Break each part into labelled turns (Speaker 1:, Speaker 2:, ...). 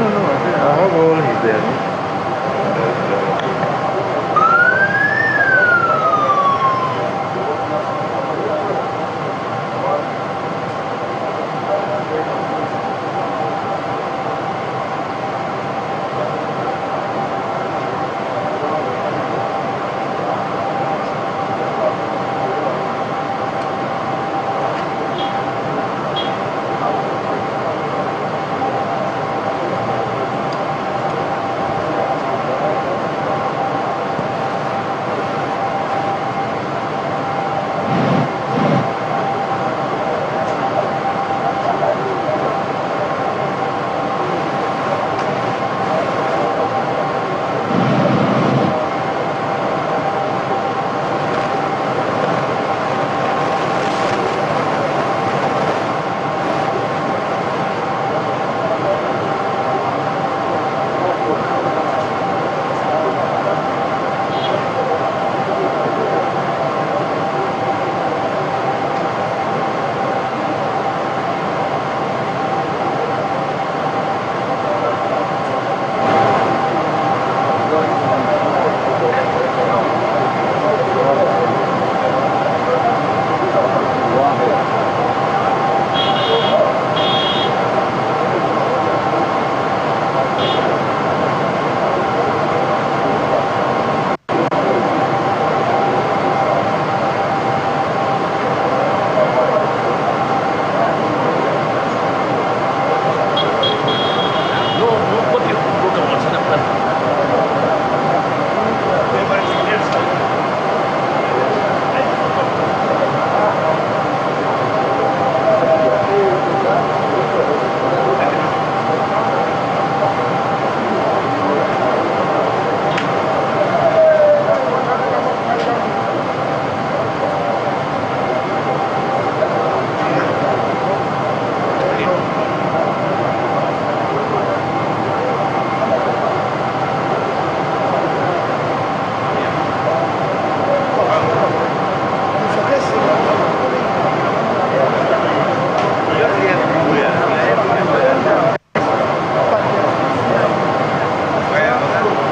Speaker 1: no. How old is there?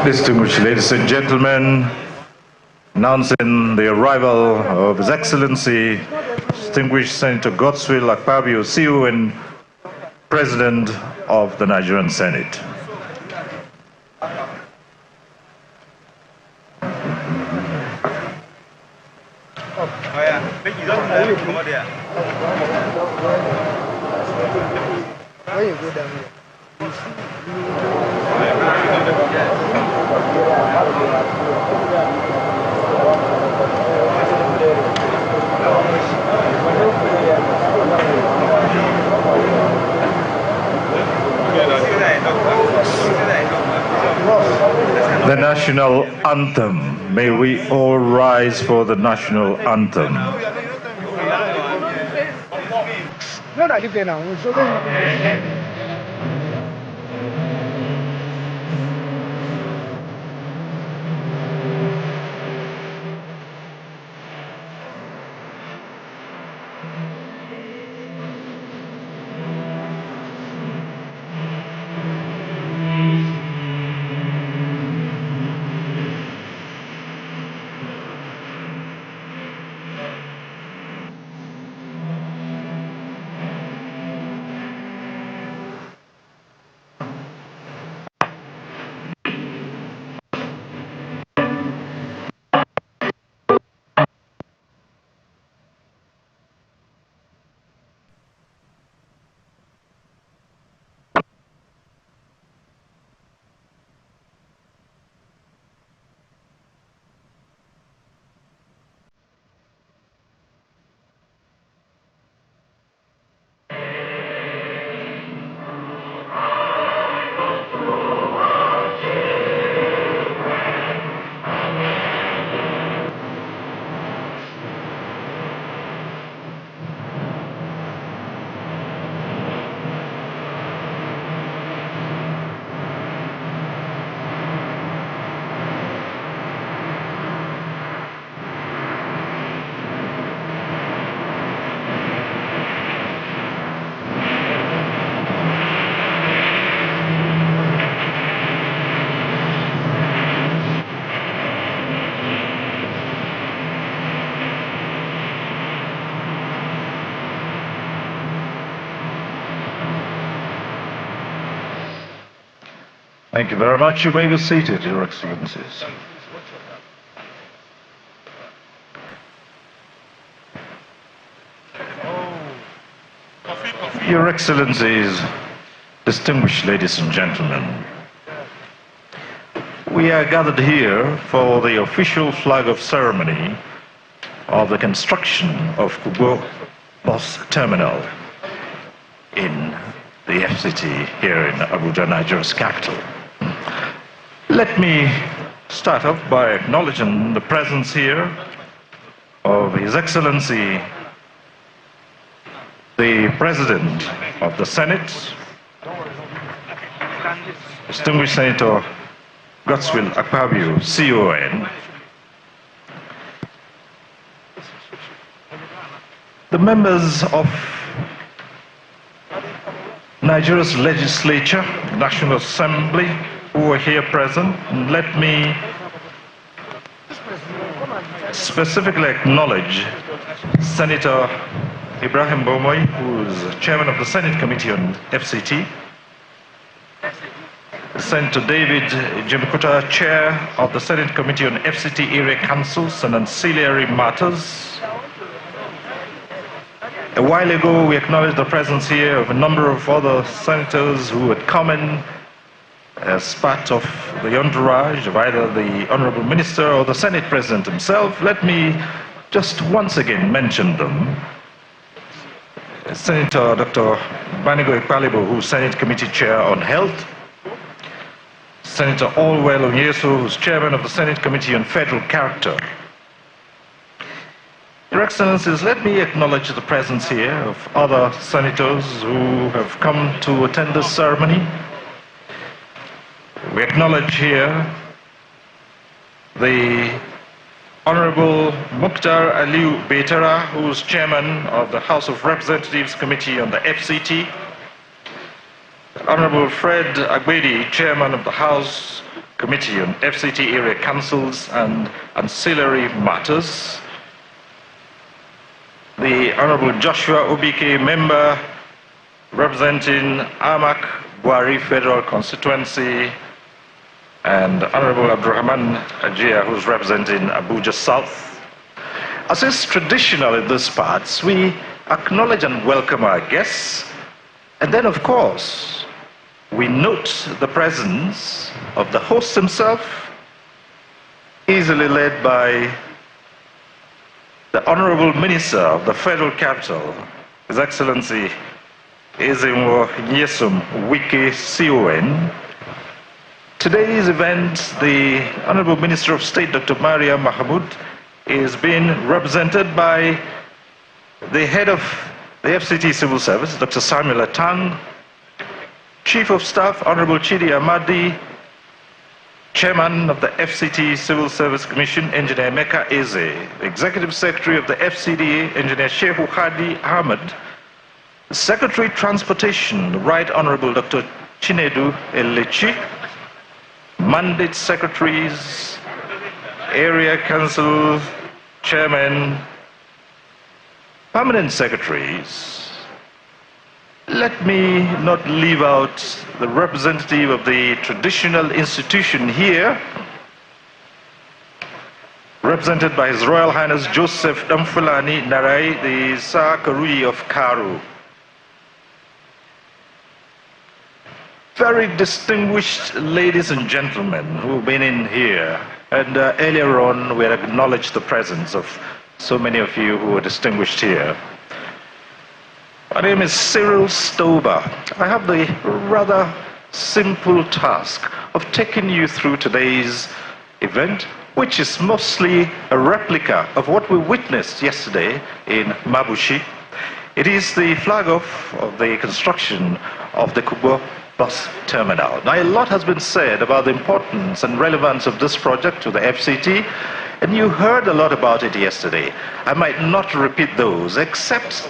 Speaker 2: Distinguished ladies and gentlemen, announcing the arrival of His Excellency, distinguished Senator Godswill Akpabio, CEO and President of the Nigerian Senate. The national anthem. May we all rise for the national anthem. Thank you very much. You may be seated, Your Excellencies. Your Excellencies, distinguished ladies and gentlemen, we are gathered here for the official flag-off ceremony of the construction of Kugbo bus terminal in the FCT here in Abuja, Nigeria's capital. Let me start off by acknowledging the presence here of His Excellency, the President of the Senate, distinguished Senator Godswill Akpabio, CON, the members of Nigeria's legislature, National Assembly, who are here present. Let me specifically acknowledge Senator Ibrahim Bomoy, who is chairman of the Senate Committee on FCT, Senator David Jimikuta, chair of the Senate Committee on FCT Area Councils and Ancillary Matters. A while ago, we acknowledged the presence here of a number of other senators who had come in as part of the entourage of either the Honorable Minister or the Senate President himself. Let me just once again mention them. Senator Dr. Banigo Ekpalibo, who's Senate Committee Chair on Health. Senator Allwell Onyeso, who's Chairman of the Senate Committee on Federal Character. Your Excellencies, let me acknowledge the presence here of other senators who have come to attend this ceremony. We acknowledge here the Honorable Mukhtar Aliu Betara, who is Chairman of the House of Representatives Committee on the FCT. Honorable Fred Agbedi, Chairman of the House Committee on FCT Area Councils and Ancillary Matters. The Honorable Joshua Obike, Member representing Amak Buari Federal Constituency, and Honorable Abdurrahman Ajia, who's representing Abuja South. As is traditional in these parts, we acknowledge and welcome our guests, and then, of course, we note the presence of the host himself, easily led by the Honorable Minister of the Federal Capital, His Excellency Ezenwo Nyesom Wike CON. Today's event, the Honorable Minister of State, Dr. Maria Mahmoud, is being represented by the head of the FCT Civil Service, Dr. Samuel Atang, Chief of Staff, Honorable Chidi Amadi, Chairman of the FCT Civil Service Commission, Engineer Meka Eze, Executive Secretary of the FCDA, Engineer Shehu Hadi Ahmed, Secretary Transportation, the Right Honorable Dr. Chinedu Elechi, Mandate Secretaries, Area Council Chairman, Permanent Secretaries. Let me not leave out the representative of the traditional institution here, represented by His Royal Highness Joseph Damfulani Narai, the Sakarui of Karu. Very distinguished ladies and gentlemen who've been in here, and earlier on we had acknowledged the presence of so many of you who are distinguished here. My name is Cyril Stober. I have the rather simple task of taking you through today's event, which is mostly a replica of what we witnessed yesterday in Mabushi. It is the flag-off of the construction of the Kugbo bus terminal. Now, a lot has been said about the importance and relevance of this project to the FCT, and you heard a lot about it yesterday. I might not repeat those, except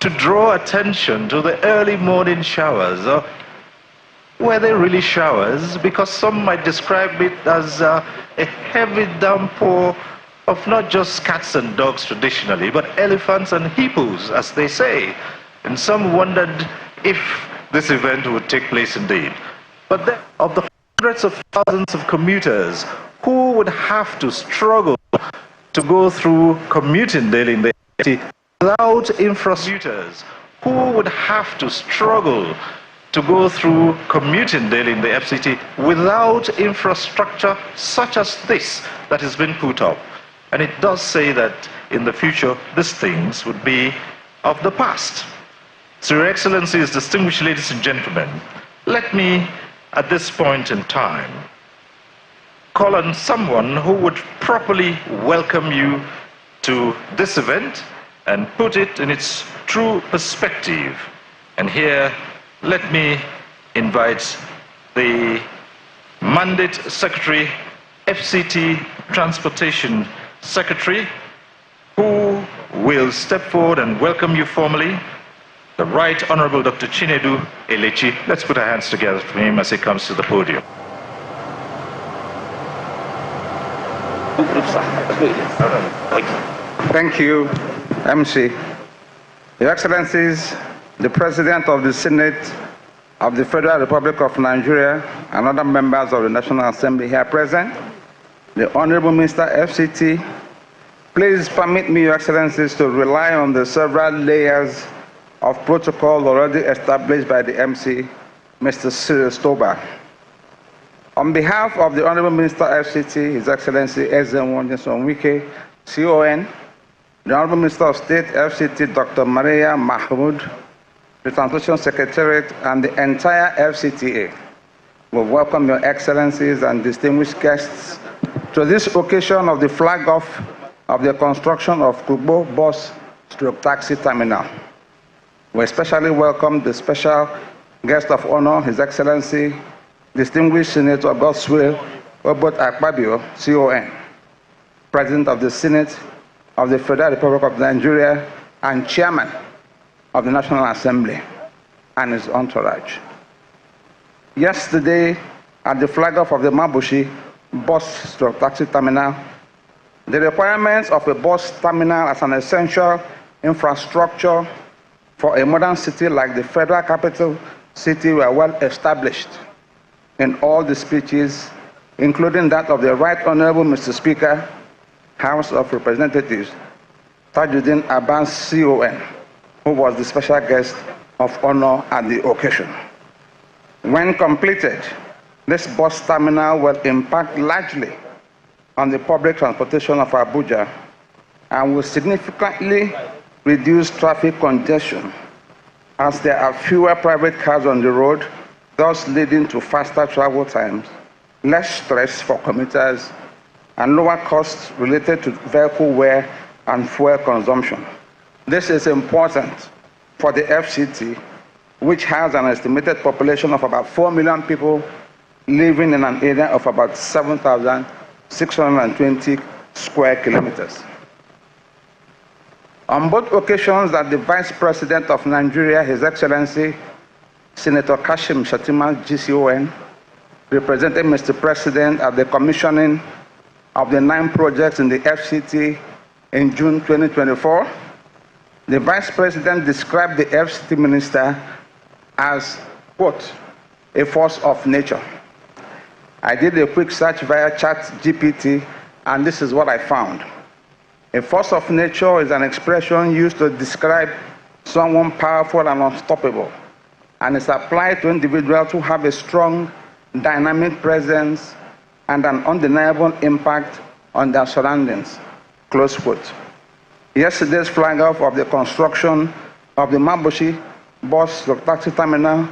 Speaker 2: to draw attention to the early morning showers. Were they really showers? Because some might describe it as a heavy downpour of not just cats and dogs traditionally, but elephants and hippos, as they say. And some wondered if this event would take place indeed. But of the hundreds of thousands of commuters who would have to struggle to go through commuting daily in the FCT without infrastructure, who would have to struggle to go through commuting daily in the FCT without infrastructure such as this that has been put up. And it does say that in the future, these things would be of the past. So, Your Excellencies, distinguished ladies and gentlemen, let me, at this point in time, call on someone who would properly welcome you to this event and put it in its true perspective. And here, let me invite the Mandate Secretary, FCT Transportation Secretary, who will step forward and welcome you formally, the Right Honorable Dr. Chinedu Elechi. Let's put our hands together for him as he comes to the podium.
Speaker 3: Thank you, MC. Your Excellencies, the President of the Senate of the Federal Republic of Nigeria and other members of the National Assembly here present, the Honorable Minister FCT, please permit me, Your Excellencies, to rely on the several layers of protocol already established by the MC, Mr. Cyril Stoba. On behalf of the Honorable Minister FCT, His Excellency Ezenwo Wike, CON, the Honorable Minister of State FCT, Dr. Maria Mahmoud, the Transportation Secretariat, and the entire FCTA, we welcome Your Excellencies and distinguished guests to this occasion of the flag-off of the construction of Kugbo bus/taxi terminal. We especially welcome the special guest of honor, His Excellency, distinguished Senator Godswill Akpabio, CON, President of the Senate of the Federal Republic of Nigeria and Chairman of the National Assembly, and his entourage. Yesterday, at the flag-off of the Mabushi bus/taxi terminal, the requirements of a bus terminal as an essential infrastructure for a modern city like the Federal Capital City were well established in all the speeches, including that of the Right Honorable Mr. Speaker, House of Representatives, Tajuddin Abbas, CON, who was the special guest of honor at the occasion. When completed, this bus terminal will impact largely on the public transportation of Abuja and will significantly reduce traffic congestion as there are fewer private cars on the road, thus leading to faster travel times, less stress for commuters, and lower costs related to vehicle wear and fuel consumption. This is important for the FCT, which has an estimated population of about 4 million people living in an area of about 7,620 square kilometers. On both occasions that the Vice President of Nigeria, His Excellency, Senator Kashim Shettima, GCON, represented Mr. President at the commissioning of the 9 projects in the FCT in June 2024, the Vice President described the FCT Minister as, quote, a force of nature. I did a quick search via ChatGPT, and this is what I found. A force of nature is an expression used to describe someone powerful and unstoppable, and is applied to individuals who have a strong, dynamic presence and an undeniable impact on their surroundings, close quote. Yesterday's flag-off of the construction of the Mabushi bus/taxi terminal,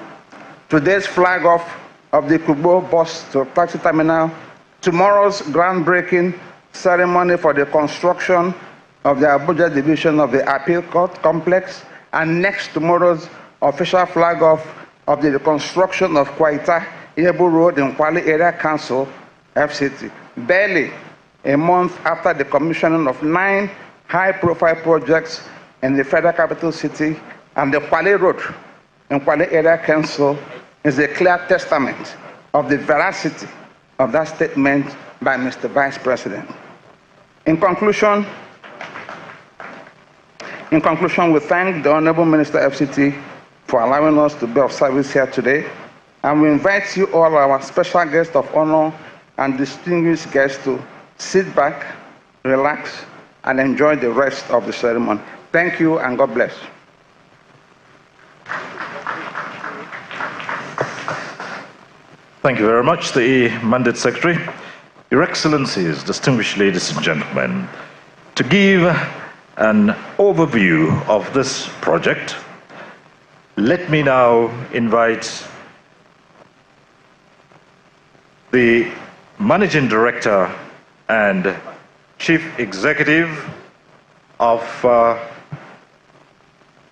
Speaker 3: today's flag-off of the Kugbo bus/taxi terminal, tomorrow's groundbreaking ceremony for the construction of the Abuja division of the Appeal Court complex, and next tomorrow's official flag-off of the reconstruction of Kwaita Yebu Road in Kwale Area Council, FCT, barely a month after the commissioning of 9 high-profile projects in the Federal Capital City, and the Kwale Road in Kwale Area Council is a clear testament of the veracity of that statement by Mr. Vice President. In conclusion, we thank the Honorable Minister FCT for allowing us to be of service here today. And we invite you all, our special guests of honor and distinguished guests, to sit back, relax, and enjoy the rest of the ceremony. Thank you, and God bless.
Speaker 2: Thank you very much, the Mandate Secretary. Your Excellencies, distinguished ladies and gentlemen, to give an overview of this project, let me now invite the Managing Director and Chief Executive of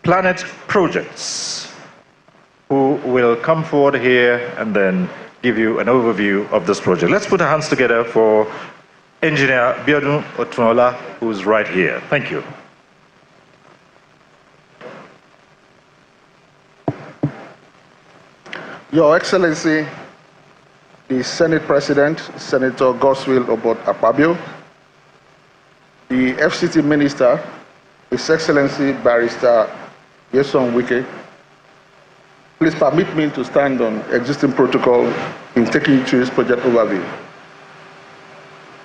Speaker 2: Planet Projects, who will come forward here and then give you an overview of this project. Let's put our hands together for Engineer Biodun Otunola, who's right here. Thank you.
Speaker 4: Your Excellency, the Senate President, Senator Godswill Akpabio, the FCT Minister, His Excellency Barrister Nyesom Wike, please permit me to stand on existing protocol in taking you through this project overview.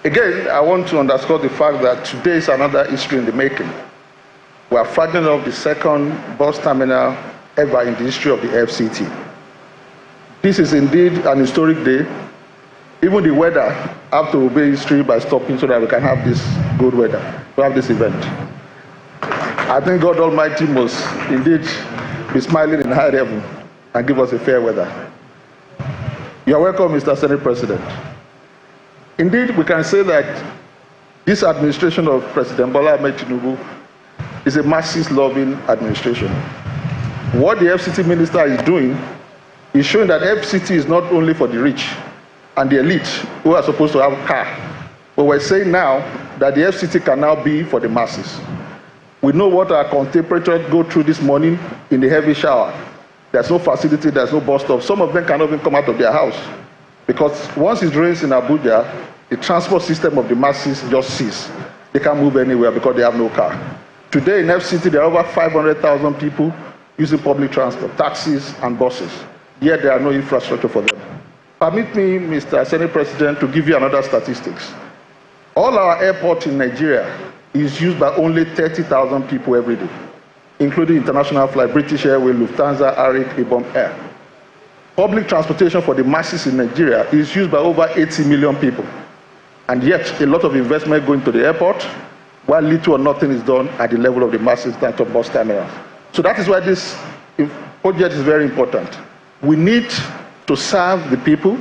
Speaker 4: Again, I want to underscore the fact that today is another history in the making. We are flagging off the second bus terminal ever in the history of the FCT. This is indeed an historic day. Even the weather have to obey history by stopping so that we can have this good weather, to have this event. I think God Almighty must indeed be smiling in high heaven and give us a fair weather. You are welcome, Mr. Senate President. Indeed, we can say that this administration of President Bola Ahmed Tinubu is a masses-loving administration. What the FCT minister is doing is showing that FCT is not only for the rich and the elite who are supposed to have a car, but we're saying now that the FCT can now be for the masses. We know what our contemporaries go through this morning in the heavy shower. There's no facility, there's no bus stop. Some of them cannot even come out of their house because once it rains in Abuja, the transport system of the masses just ceases. They can't move anywhere because they have no car. Today in FCT, there are over 500,000 people using public transport, taxis and buses, yet there are no infrastructure for them. Permit me, Mr. Senate President, to give you another statistics. All our airports in Nigeria is used by only 30,000 people every day, including international flight, British Airways, Lufthansa, Arik, Ibom Air. Public transportation for the masses in Nigeria is used by over 80 million people. And yet, a lot of investment going to the airport, while little or nothing is done at the level of the masses that of bus terminals. So that is why this project is very important. We need to serve the people.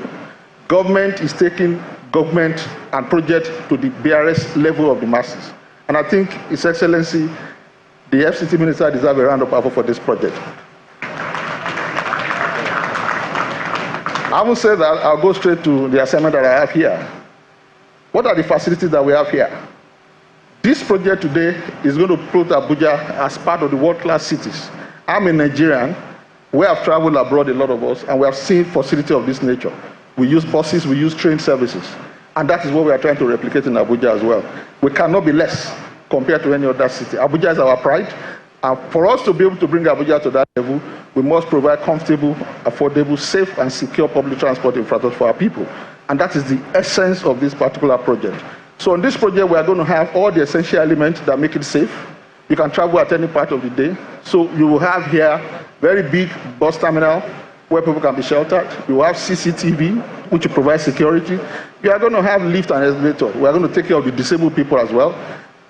Speaker 4: Government is taking government and project to the barest level of the masses. And I think His Excellency, the FCT Minister, deserves a round of applause for this project. I will say that I'll go straight to the assignment that I have here. What are the facilities that we have here? This project today is going to put Abuja as part of the world-class cities. I'm a Nigerian. We have traveled abroad, a lot of us, and we have seen facilities of this nature. We use buses, we use train services. And that is what we are trying to replicate in Abuja as well. We cannot be less compared to any other city. Abuja is our pride. And for us to be able to bring Abuja to that level, we must provide comfortable, affordable, safe, and secure public transport infrastructure for our people. And that is the essence of this particular project. So on this project, we are going to have all the essential elements that make it safe. You can travel at any part of the day. So you will have here very big bus terminal where people can be sheltered. You will have CCTV, which will provide security. You are going to have lift and escalator. We are going to take care of the disabled people as well.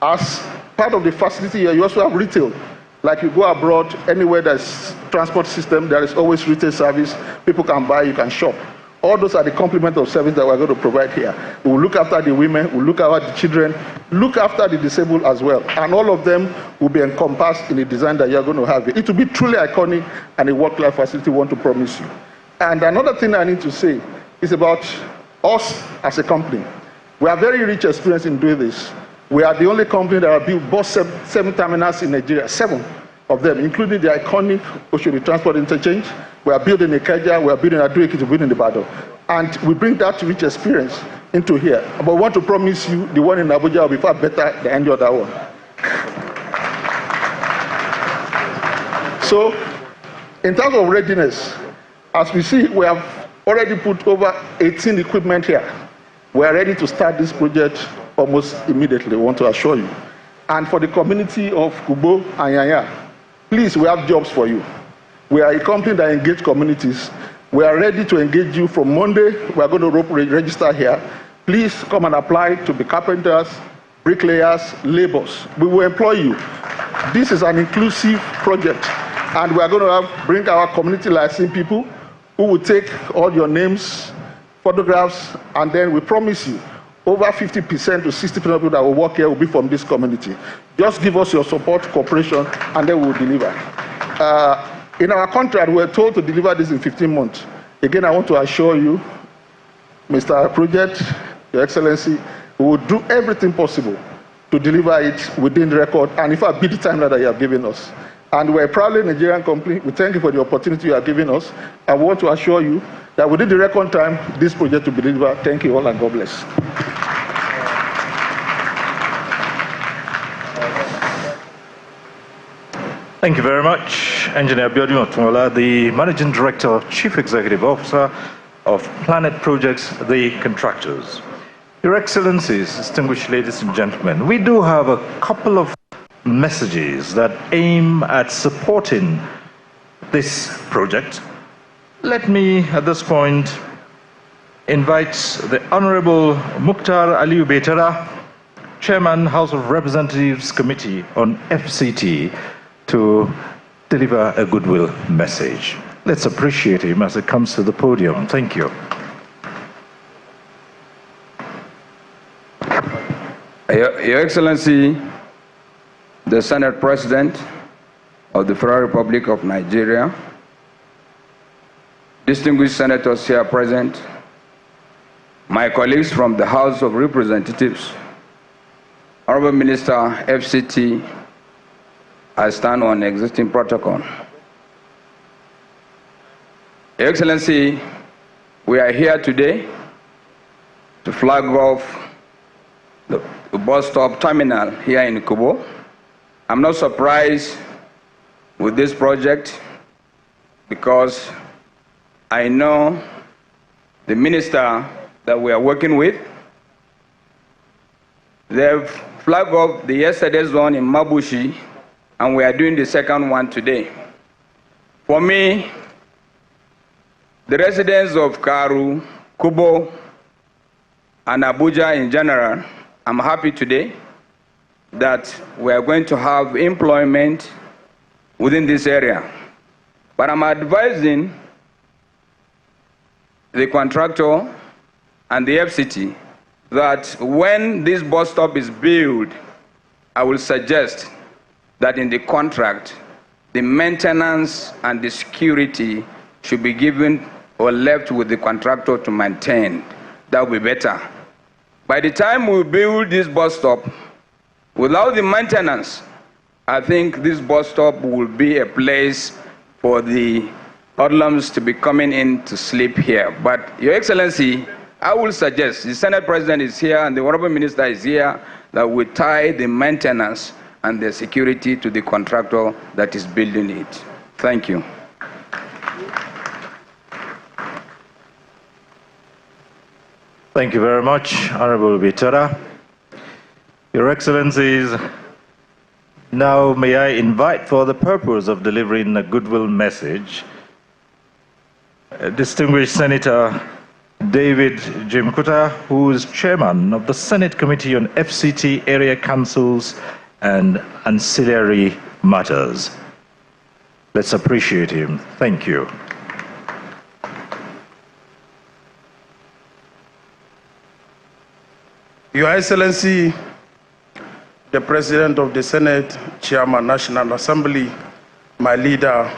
Speaker 4: As part of the facility here, you also have retail. Like you go abroad, anywhere there's transport system, there is always retail service. People can buy, you can shop. All those are the complement of service that we're going to provide here. We will look after the women, we'll look after the children, look after the disabled as well. And all of them will be encompassed in the design that you're going to have. It will be truly iconic and a world-class facility we want to promise you. And another thing I need to say is about us as a company. We have very rich experience in doing this. We are the only company that have built bus 7 terminals in Nigeria, 7 of them, including the iconic Oshodi Transport Interchange. We are building Ikeja, we are building Ado-Ekiti, we're building Ibadan. And we bring that rich experience into here. But we want to promise you the one in Abuja will be far better than any other one. So, in terms of readiness, As we see, we have already put over 18 equipment here. We are ready to start this project almost immediately, I want to assure you. And for the community of Kugbo and Yanya, please, we have jobs for you. We are a company that engages communities. We are ready to engage you from Monday. We are going to register here. Please come and apply to be carpenters, bricklayers, laborers. We will employ you. This is an inclusive project, and we are going to bring our community licensing people who will take all your names, photographs, and then we promise you over 50% to 60% of people that will work here will be from this community. Just give us your support, cooperation, and then we will deliver. In our contract, we were told to deliver this in 15 months. Again, I want to assure you, Mr. Project, Your Excellency, we will do everything possible to deliver it within the record, and in fact, beat the time that you have given us. And we're a proudly Nigerian company. We thank you for the opportunity you are giving us. I want to assure you that within the record time, this project will be delivered. Thank you all, and God bless.
Speaker 2: Thank you very much, Engineer Abiodun Otunwola, the Managing Director, Chief Executive Officer of Planet Projects, the contractors. Your Excellencies, distinguished ladies and gentlemen, we do have a couple of messages that aim at supporting this project. Let me, at this point, invite the Honorable Mukhtar Aliyu Betara, Chairman, House of Representatives Committee on FCT, to deliver a goodwill message. Let's appreciate him as he comes to the podium. Thank you.
Speaker 5: Your Excellency, the Senate President of the Federal Republic of Nigeria, distinguished senators here present, my colleagues from the House of Representatives, Honorable Minister, FCT, I stand on existing protocol. Your Excellency, we are here today to flag off the bus stop terminal here in Kugbo. I'm not surprised with this project because I know the minister that we are working with. They've flagged off the yesterday's one in Mabushi, and we are doing the second one today. For me, the residents of Karu, Kugbo, and Abuja in general, I'm happy today that we are going to have employment within this area. But I'm advising the contractor and the FCT that when this bus stop is built, I will suggest that in the contract, the maintenance and the security should be given or left with the contractor to maintain. That will be better. By the time we build this bus stop, without the maintenance, I think this bus stop will be a place for the hoodlums to be coming in to sleep here. But Your Excellency, I will suggest, the Senate President is here and the Honorable Minister is here, that we tie the maintenance and the security to the contractor that is building it. Thank you.
Speaker 2: Thank you very much, Honorable Betara. Your Excellencies, now may I invite, for the purpose of delivering a goodwill message, distinguished Senator David Jimkuta, who is Chairman of the Senate Committee on FCT Area Councils and Ancillary Matters. Let's appreciate him. Thank you.
Speaker 4: Your Excellency, the President of the Senate, Chairman, National Assembly, my leader,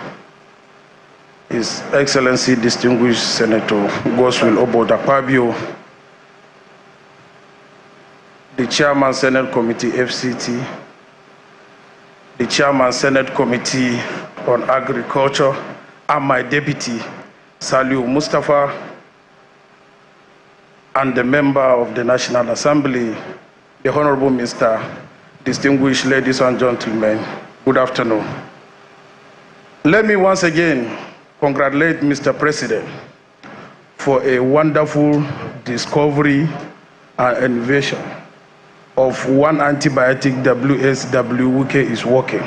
Speaker 4: His Excellency, distinguished Senator Godswill Akpabio, the Chairman, Senate Committee, FCT, the Chairman, Senate Committee on Agriculture, and my Deputy, Saliu Mustafa, and the member of the National Assembly, the Honorable Minister, distinguished ladies and gentlemen, good afternoon. Let me once again congratulate Mr. President for a wonderful discovery and innovation of one antibiotic WSW, which is working.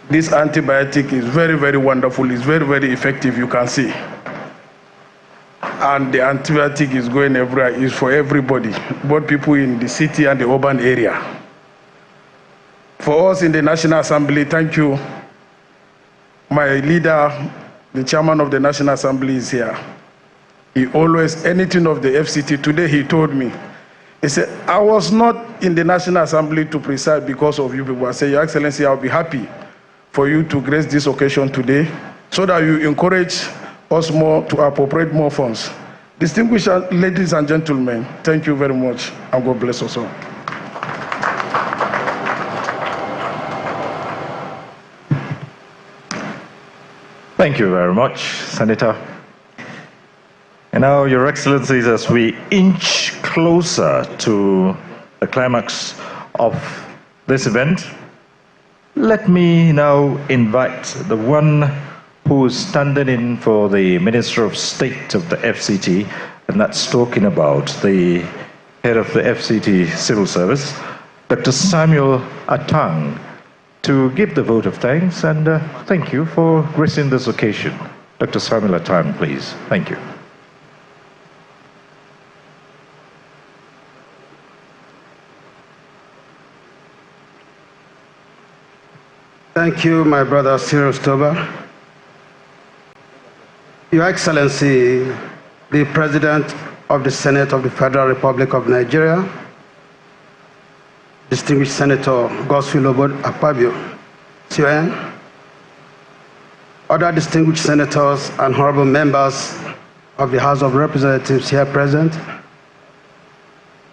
Speaker 4: This antibiotic is very, very wonderful. It's very, very effective, you can see. And the antibiotic is going everywhere. It's for everybody, both people in the city and the urban area. For us in the National Assembly, thank you. My leader, the chairman of the National Assembly, is here. He always, anything of the FCT, today he told me, he said, I was not in the National Assembly to preside because of you people. I said, Your Excellency, I'll be happy for you to grace this occasion today so that you encourage us more to appropriate more funds. Distinguished ladies and gentlemen, thank you very much, and God bless us all.
Speaker 2: Thank you very much, Senator. And now, Your Excellencies, as we inch closer to the climax of this event, let me now invite the one who is standing in for the Minister of State of the FCT, and that's talking about the head of the FCT Civil Service, Dr. Samuel Atang, to give the vote of thanks and thank you for gracing this occasion. Dr. Samuel Atang, please. Thank you.
Speaker 6: Thank you, my brother Cyrus Toba. Your Excellency, the President of the Senate of the Federal Republic of Nigeria, distinguished Senator Godswill Akpabio, CON, other distinguished senators and honorable members of the House of Representatives here present,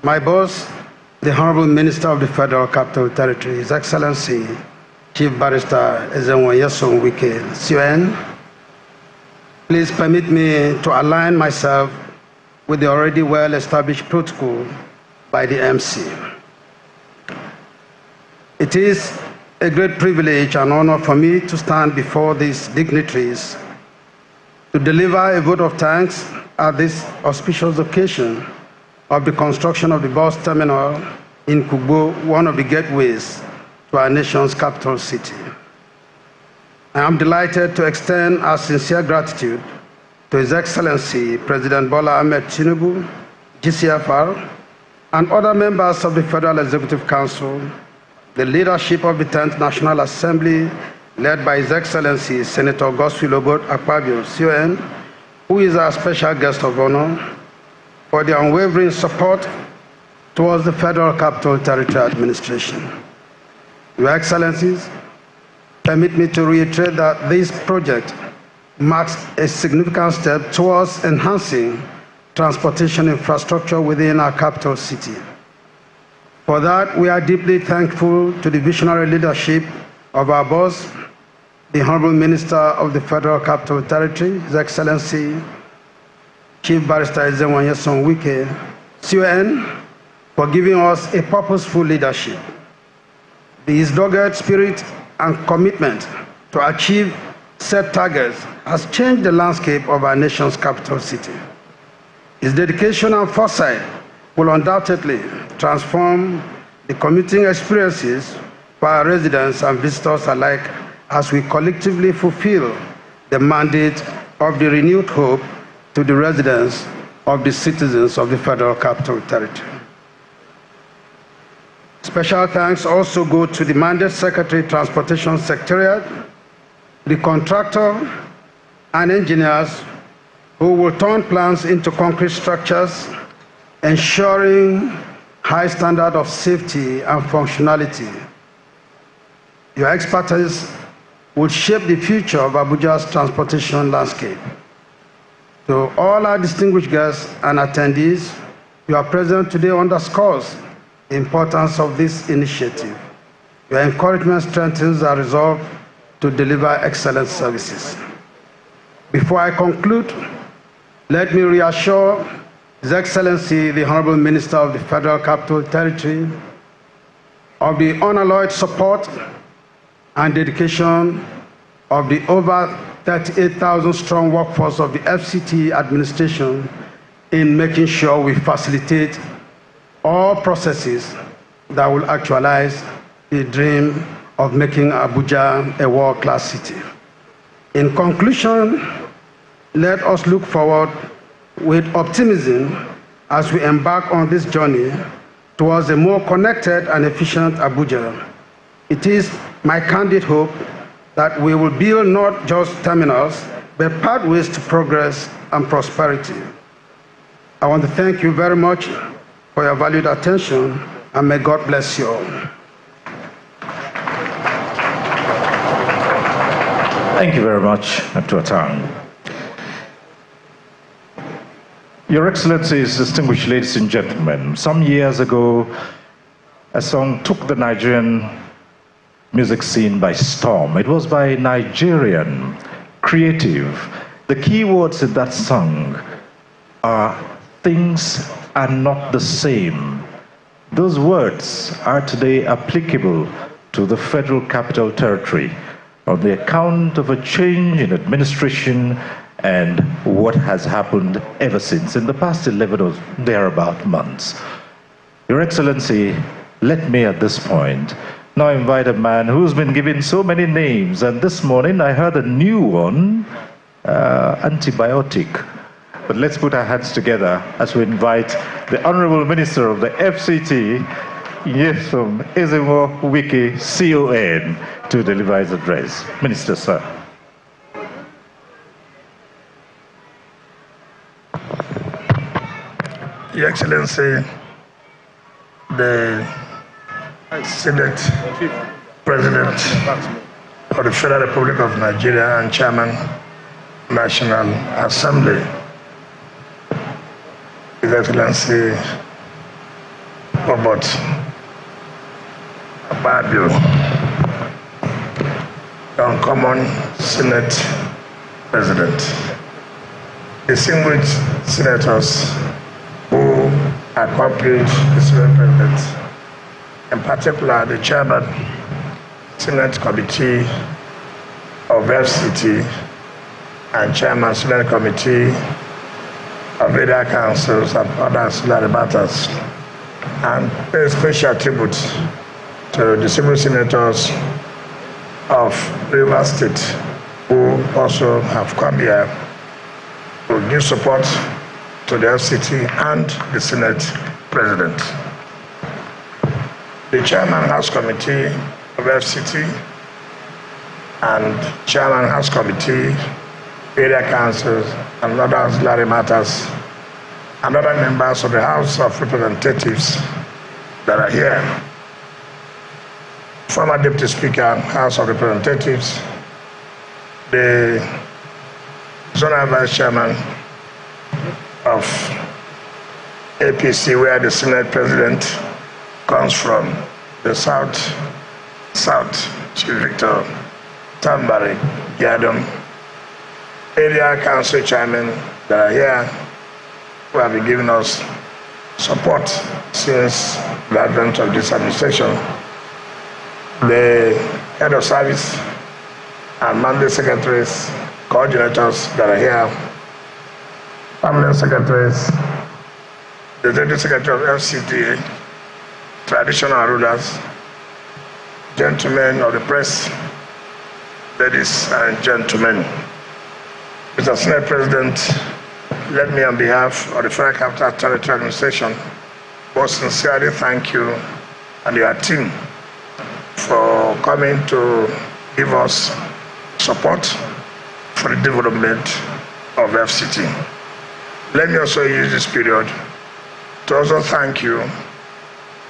Speaker 6: my boss, the Honorable Minister of the Federal Capital Territory, His Excellency, Chief Barrister Ezenwo Wike, CON, please permit me to align myself with the already well-established protocol by the MC. It is a great privilege and honor for me to stand before these dignitaries to deliver a vote of thanks at this auspicious occasion of the construction of the bus terminal in Kugbo, one of the gateways to our nation's capital city. I am delighted to extend our sincere gratitude to His Excellency President Bola Ahmed Tinubu, GCFR, and other members of the Federal Executive Council, the leadership of the 10th National Assembly, led by His Excellency Senator Godswill Akpabio, CON, who is our special guest of honor, for their unwavering support towards the Federal Capital Territory Administration. Your Excellencies, permit me to reiterate that this project marks a significant step towards enhancing transportation infrastructure within our capital city. For that, we are deeply thankful to the visionary leadership of our boss, the Honorable Minister of the Federal Capital Territory, His Excellency Chief Barrister Ezenwo Wike, CON, for giving us a purposeful leadership. His dogged spirit and commitment to achieve set targets has changed the landscape of our nation's capital city. His dedication and foresight will undoubtedly transform the commuting experiences for our residents and visitors alike as we collectively fulfill the mandate of the renewed hope to the residents of the citizens of the Federal Capital Territory. Special thanks also go to the Mandate Secretary Transportation Secretariat, the contractor and engineers who will turn plans into concrete structures, ensuring high standard of safety and functionality. Your expertise will shape the future of Abuja's transportation landscape. To all our distinguished guests and attendees, your presence today underscores the importance of this initiative. Your encouragement strengthens our resolve to deliver excellent services. Before I conclude, let me reassure His Excellency, the Honorable Minister of the Federal Capital Territory, of the unalloyed support and dedication of the over 38,000 strong workforce of the FCT administration in making sure we facilitate all processes that will actualize the dream of making Abuja a world-class city. In conclusion, let us look forward with optimism as we embark on this journey towards a more connected and efficient Abuja. It is my candid hope that we will build not just terminals, but pathways to progress and prosperity. I want to thank you very much for your valued attention, and may God bless you all.
Speaker 2: Thank you very much, Dr. Atang. Your Excellencies, distinguished ladies and gentlemen, some years ago, a song took the Nigerian music scene by storm. It was by Nigerian, creative. The key words in that song are "things are not the same." Those words are today applicable to the Federal Capital Territory on the account of a change in administration and what has happened ever since in the past 11 or thereabout months. Your Excellency, let me at this point now invite a man who's been given so many names, and this morning I heard a new one, antibiotic. But let's put our hands together as we invite the Honorable Minister of the FCT, Nyesom Ezemo Wike, CON, to deliver his address. Minister, sir.
Speaker 7: Your Excellency, the Senate President of the Federal Republic of Nigeria and Chairman, National Assembly, His Excellency Robert Ababio, the Uncommon Senate President, distinguished senators who accompanied the Senate President, in particular the Chairman, Senate Committee of FCT and Chairman, Senate Committee of Media Councils and other ancillary matters, and pay special tribute to the civil senators of Rivers State who also have come here to give support to the FCT and the Senate President. The Chairman House Committee of FCT and Chairman House Committee, Area Councils, and other ancillary matters, and other members of the House of Representatives that are here. Former Deputy Speaker, House of Representatives, the Zonal Vice Chairman of APC, where the Senate President comes from, the South, Chief Victor Tambari Yadom, Area Council Chairman that are here, who have been giving us support since the advent of this administration, the Head of Service and Mandate Secretaries, coordinators that are here, Permanent Secretaries, the Deputy Secretary of FCT, traditional rulers, gentlemen of the press, ladies and gentlemen. Mr. Senate President, let me on behalf of the Federal Capital Territory Administration most sincerely thank you and your team for coming to give us support for the development of FCT. Let me also use this period to also thank you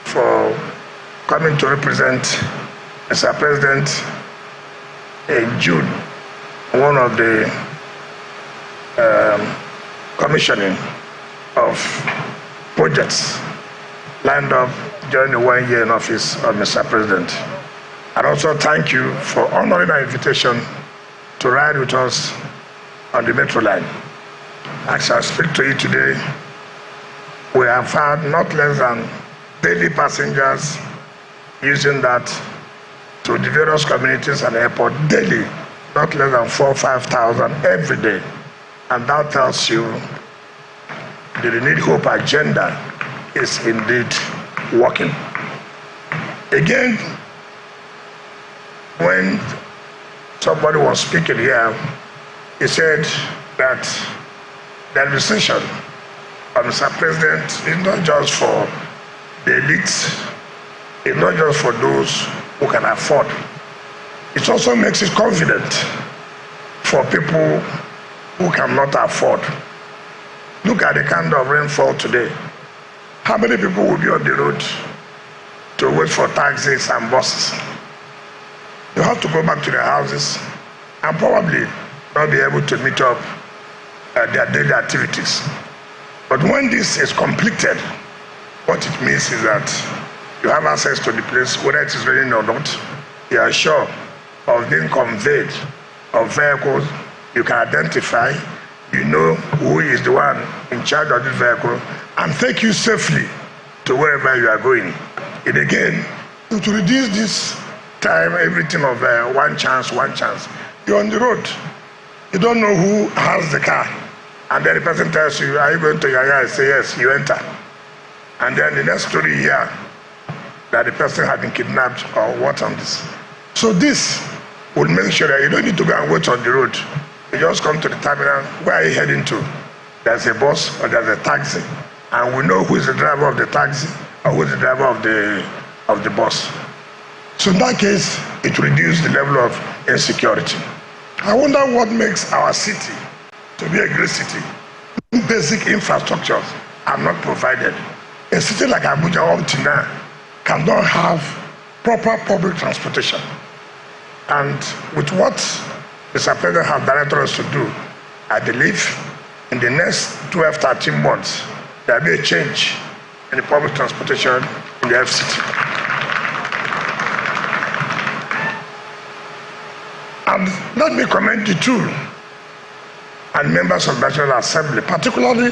Speaker 7: for coming to represent Mr. President in June, one of the commissioning of projects lined up during the 1 year in office of Mr. President. And also thank you for honoring our invitation to ride with us on the metro line. As I speak to you today, we have had not less than daily passengers using that to the various communities and airport daily, not less than 4,000 or 5,000 every day. And that tells you the Renewed Hope agenda is indeed working. Again, when somebody was speaking here, he said that the administration of Mr. President is not just for the elites, it's not just for those who can afford. It also makes it convenient for people who cannot afford. Look at the kind of rainfall today. How many people will be on the road to wait for taxis and buses? You have to go back to their houses and probably not be able to meet up their daily activities. But when this is completed, what it means is that you have access to the place, whether it is raining or not. You are sure of being conveyed of vehicles you can identify, you know who is the one in charge of the vehicle, and take you safely to wherever you are going. And again, to reduce this time, everything of one chance. You're on the road. You don't know who has the car. And then the person tells you, are you going to Yaya? Say yes, you enter. And then the next story here, that the person had been kidnapped or what on this. So this will make sure that you don't need to go and wait on the road. You just come to the terminal. Where are you heading to? There's a bus or there's a taxi, and we know who is the driver of the taxi or who is the driver of the bus. So in that case, it reduces the level of insecurity. I wonder what makes our city to be a great city. Basic infrastructures are not provided. A city like Abuja up to now cannot have proper public transportation. And with what Mr. President has directed us to do, I believe in the next 12-13 months, there will be a change in the public transportation in the FCT. And let me commend the two and members of the National Assembly, particularly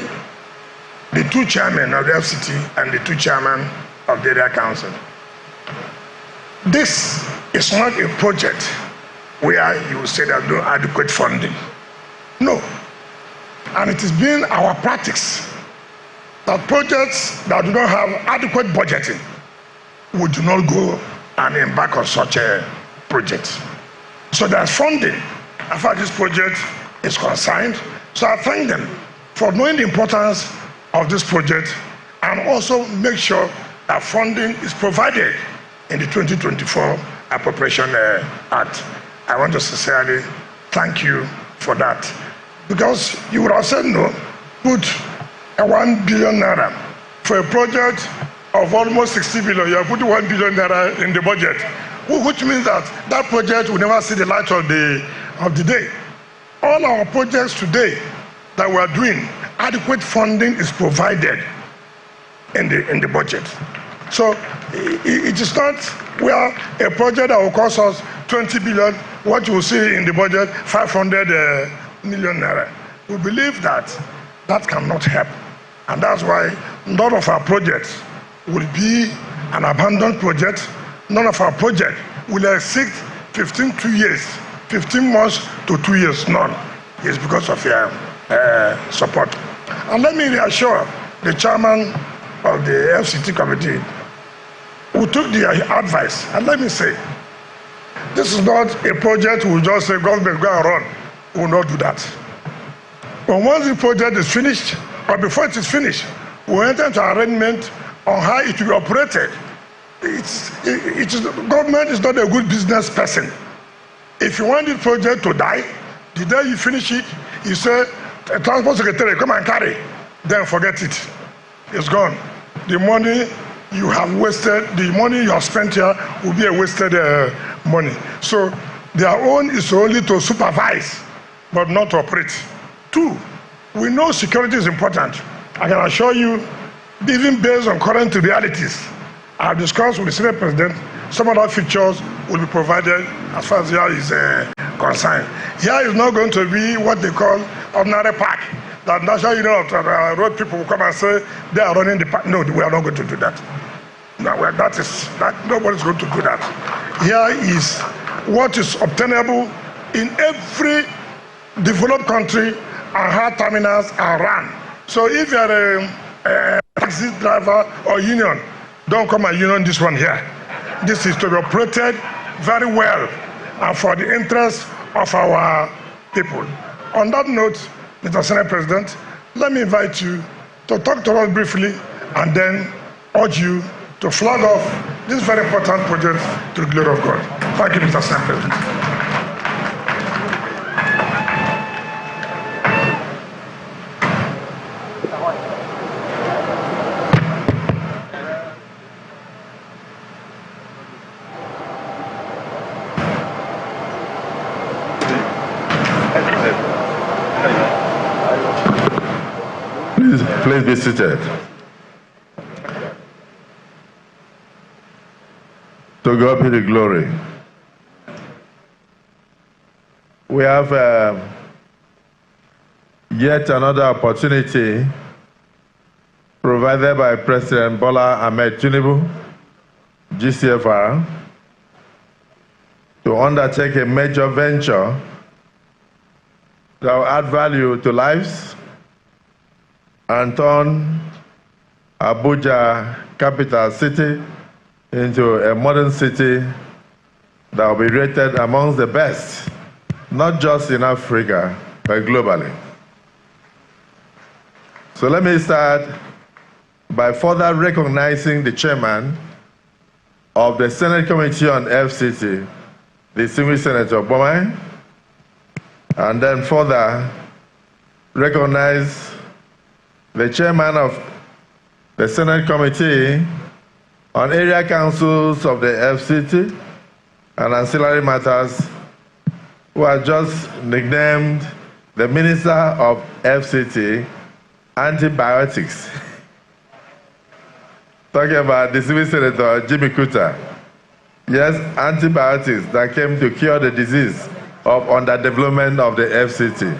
Speaker 7: the two chairmen of the FCT and the two chairmen of the Area Council. This is not a project where you say there's no adequate funding. No. And it has been our practice that projects that do not have adequate budgeting, we do not go and embark on such a project. So there's funding as far as this project is concerned. So I thank them for knowing the importance of this project and also make sure that funding is provided in the 2024 Appropriation Act. I want to sincerely thank you for that. Because you would have said no, put a 1 billion naira for a project of almost 60 billion. You have put 1 billion naira in the budget, which means that that project will never see the light of the day. All our projects today that we are doing, adequate funding is provided in the budget. So it is not where a project that will cost us 20 billion, what you will see in the budget, 500 million naira. We believe that that cannot help. And that's why none of our projects will be an abandoned project. None of our projects will exceed 15 months to 2 years. None. It's because of your support. And let me reassure the chairman of the FCT committee who took the advice. And let me say, this is not a project we will just say, government, go and run. We will not do that. But once the project is finished, or before it is finished, we will enter into arrangement on how it will be operated. Government is not a good business person. If you want this project to die, the day you finish it, you say, Transport Secretary, come and carry. Then forget it. It's gone. The money you have wasted, the money you have spent here will be a wasted money. So their own is only to supervise, but not to operate. Two, we know security is important. I can assure you, even based on current realities, I have discussed with the Senate President, some other features will be provided as far as here is concerned. Here is not going to be what they call ordinary park. That National Union of Road people will come and say they are running the park. No, we are not going to do that. No, nobody's going to do that. Here is what is obtainable in every developed country and how terminals are run. So if you're a taxi driver or union, don't come and union this one here. This is to be operated very well and for the interest of our people. On that note, Mr. Senate President, let me invite you to talk to us briefly and then urge you to flag off this very important project to the glory of God. Thank you, Mr. Senate President.
Speaker 1: Please be seated. To God be the glory. We have yet another opportunity provided by President Bola Ahmed Tinubu, GCFR, to undertake a major venture that will add value to lives and turn Abuja, capital city, into a modern city that will be rated amongst the best, not just in Africa, but globally. So let me start by further recognizing the chairman of the Senate Committee on FCT, the distinguished Senator Bomai, and then further recognize the chairman of the Senate Committee on Area Councils of the FCT and Ancillary Matters, who are just nicknamed the Minister of FCT Antibiotics. Talking about the distinguished Senator Jimmy Kuta. Yes, antibiotics that came to cure the disease of underdevelopment of the FCT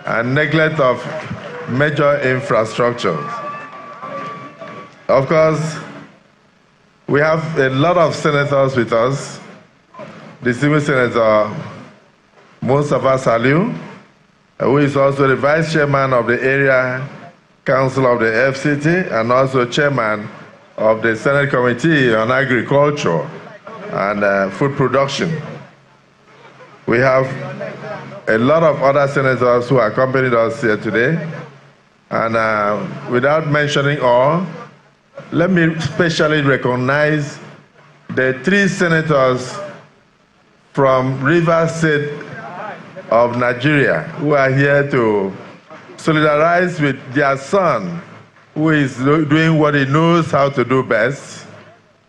Speaker 1: and neglect of major infrastructures. Of course, we have a lot of senators with us. Distinguished Senator Mustafa Saliu, who is also the Vice Chairman of the Area Council of the FCT and also Chairman of the Senate Committee on Agriculture and Food Production. We have a lot of other senators who accompanied us here today. And without mentioning all, let me specially recognize the 3 senators from Rivers State of Nigeria who are here to solidarize with their son, who is doing what he knows how to do best,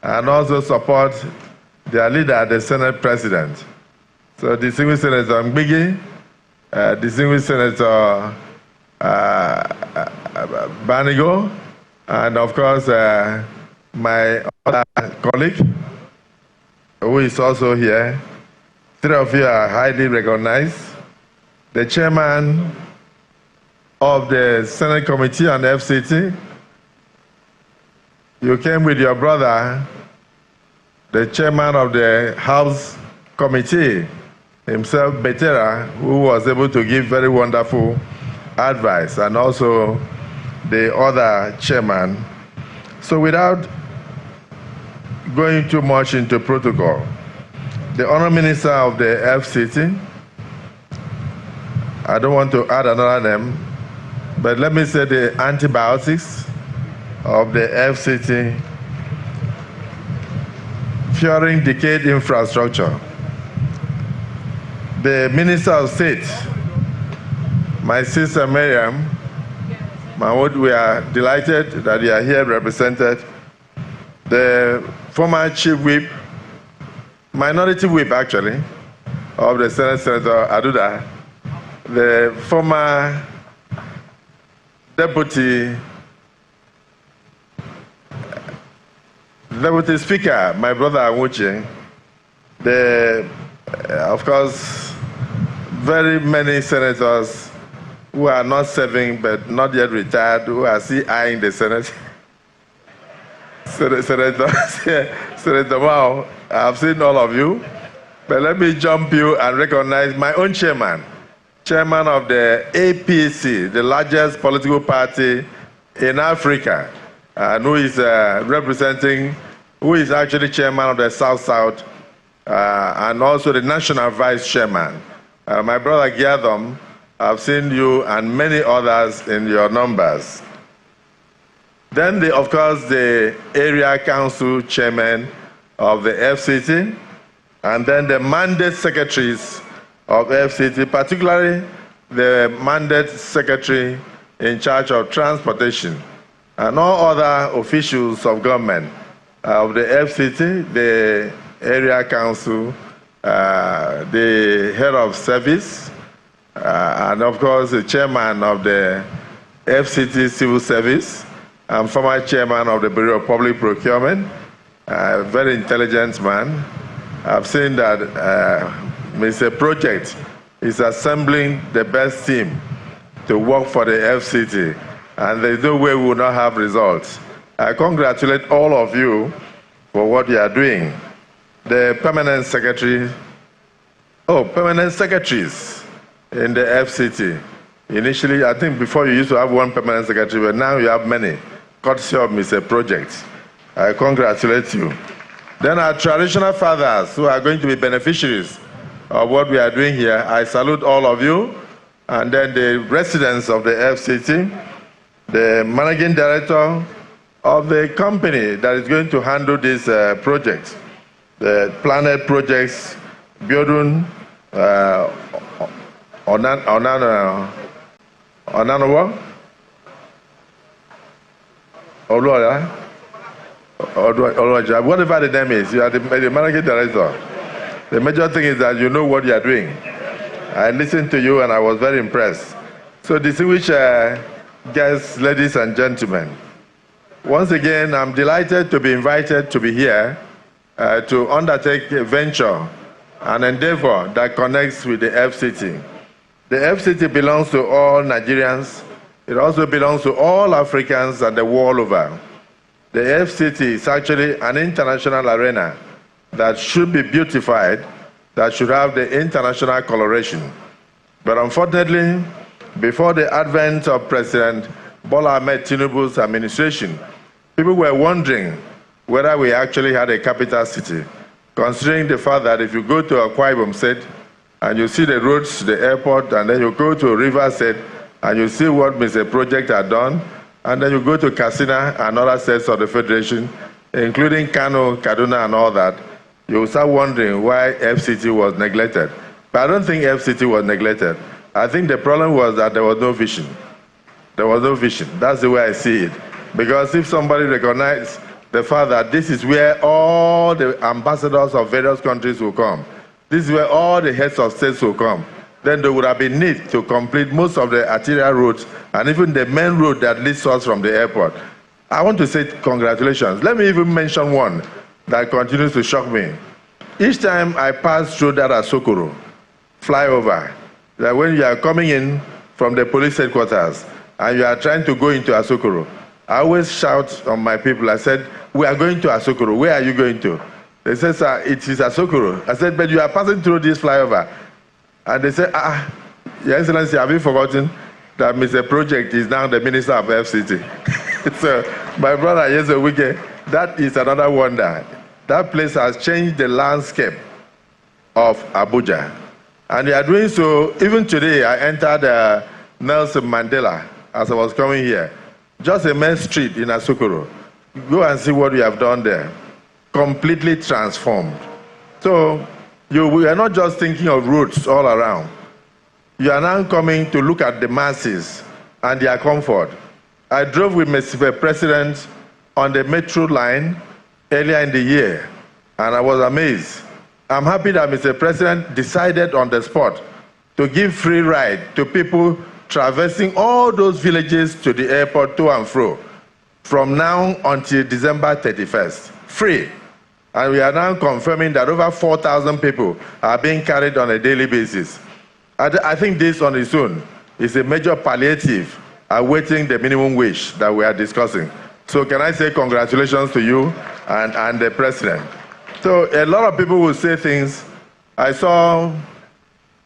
Speaker 1: and also support their leader, the Senate President. So distinguished Senator Mbigi, distinguished Senator Banigo, and of course my other colleague, who is also here. 3 of you are highly recognized. The chairman of the Senate Committee on FCT, you came with your brother, the chairman of the House Committee, himself, Betera, who was able to give very wonderful advice, and also the other chairman. So without going too much into protocol, the Honourable Minister of the FCT, I don't want to add another name, but let me say the antibiotics of the FCT, curing decayed infrastructure. The Minister of State, my sister Miriam Mahmoud, we are delighted that you are here represented. The former Chief Whip, Minority Whip actually, of the Senate, Senator Aduda, the former Deputy Speaker, my brother Awuche, of course, very many senators who are not serving but not yet retired, who are still eyeing the Senate. Senator Mao, I've seen all of you. But let me jump you and recognize my own chairman of the APC, the largest political party in Africa, and who is actually chairman of the South-South, and also the national vice chairman. My brother Giadom, I've seen you and many others in your numbers. Then, of course, the area council chairman of the FCT, and then the mandate secretaries of FCT, particularly the mandate secretary in charge of transportation, and all other officials of government of the FCT, the area council, the head of service, and of course the chairman of the FCT civil service, and former chairman of the Bureau of Public Procurement, a very intelligent man. I've seen that Mr. Project is assembling the best team to work for the FCT, and there's no way we will not have results. I congratulate all of you for what you are doing. The permanent secretaries in the FCT. Initially, I think before you used to have one permanent secretary, but now you have many, courtesy of Mr. Project. I congratulate you. Then our traditional fathers who are going to be beneficiaries of what we are doing here, I salute all of you. And then the residents of the FCT, the managing director of the company that is going to handle this project, the Planet Projects, Biodun, Onanowa, whatever the name is, you are the managing director. The major thing is that you know what you are doing. I listened to you and I was very impressed. So distinguished guests, ladies and gentlemen, once again, I'm delighted to be invited to be here to undertake a venture, an endeavor that connects with the FCT. The FCT belongs to all Nigerians. It also belongs to all Africans and the world over. The FCT is actually an international arena that should be beautified, that should have the international coloration. But unfortunately, before the advent of President Bola Ahmed Tinubu's administration, people were wondering whether we actually had a capital city, considering the fact that if you go to Akwa Ibom State and you see the roads to the airport, and then you go to River State and you see what Mr. Project had done, and then you go to Katsina and other states of the Federation, including Kano, Kaduna, and all that, you will start wondering why FCT was neglected. But I don't think FCT was neglected. I think the problem was that there was no vision. There was no vision. That's the way I see it. Because if somebody recognized the fact that this is where all the ambassadors of various countries will come, this is where all the heads of states will come, then there would have been need to complete most of the arterial roads and even the main road that leads us from the airport. I want to say congratulations. Let me even mention one that continues to shock me. Each time I pass through that Asokoro flyover, that when you are coming in from the police headquarters and you are trying to go into Asokoro, I always shout on my people, I said, we are going to Asokoro. Where are you going to? They said, sir, it is Asokoro. I said, but you are passing through this flyover. And they said, Your Excellency, have you forgotten that Mr. Project is now the Minister of FCT? So, my brother, yes, that is another wonder. That place has changed the landscape of Abuja. And they are doing so. Even today, I entered Nelson Mandela as I was coming here. Just a main street in Asokoro. Go and see what we have done there. Completely transformed. So, we are not just thinking of roads all around. You are now coming to look at the masses and their comfort. I drove with Mr. President on the metro line earlier in the year, and I was amazed. I'm happy that Mr. President decided on the spot to give free ride to people traversing all those villages to the airport to and fro from now until December 31st. Free. And we are now confirming that over 4,000 people are being carried on a daily basis. I think this on its own is a major palliative awaiting the minimum wage that we are discussing. So can I say congratulations to you and the President. So a lot of people will say things I saw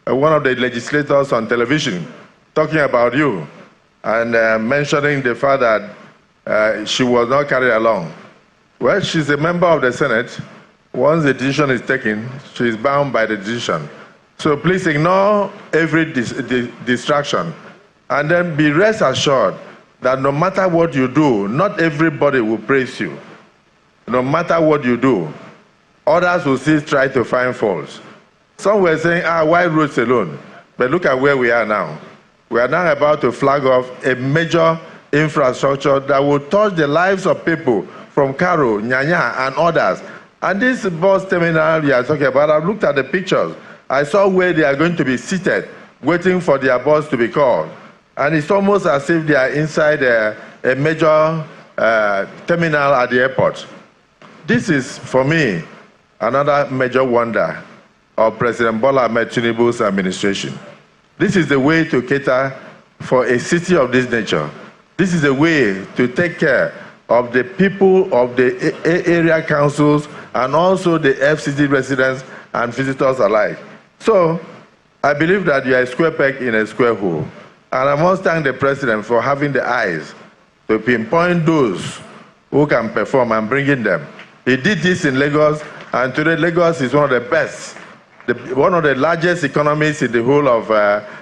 Speaker 1: one of the legislators on television talking about you and mentioning the fact that she was not carried along. Well, she's a member of the Senate. Once the decision is taken, she is bound by the decision. So please ignore every distraction and then be rest assured that no matter what you do, not everybody will praise you. No matter what you do, others will still try to find faults. Some were saying, why roads alone? But look at where we are now. We are now about to flag off a major infrastructure that will touch the lives of people from Karo, Nyanya, and others. And this bus terminal you are talking about, I've looked at the pictures. I saw where they are going to be seated, waiting for their bus to be called. And it's almost as if they are inside a major terminal at the airport. This is, for me, another major wonder of President Bola Ahmed Tinubu's administration. This is the way to cater for a city of this nature. This is a way to take care of the people of the area councils and also the FCT residents and visitors alike. So, I believe that you are a square peg in a square hole. And I must thank the President for having the eyes to pinpoint those who can perform and bring in them. He did this in Lagos, and today Lagos is one of the best, one of the largest economies in the whole of